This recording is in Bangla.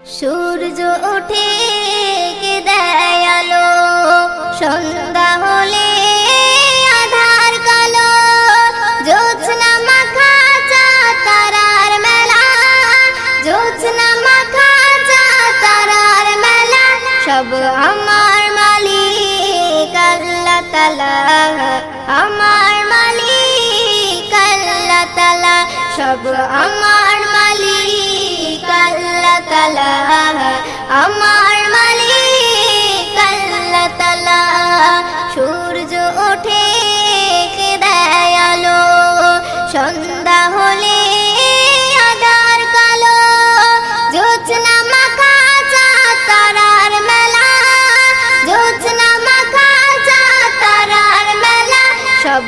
সূর্য ওঠে কে দেয় আলো, সন্ধ্যা হলে আধার কালো। জ্যোৎস্না মাখা চাঁদ তারার মেলা, জ্যোৎস্না মাখা চাঁদ তারার মেলা। সব আমার মালিক আল্লাহ তাআলা, আমার মালিক আল্লাহ তাআলা। সব আমার মালিক আল্লাহ তাআলা, আমার মালিক আল্লাহ তাআলা। সূর্য ওঠে কে দেয় আলো, সন্ধ্যা হলে আধার কালো। জ্যোৎস্না মাখা চাঁদ তারার মেলা, জ্যোৎস্না মাখা চাঁদ তারার মেলা। সব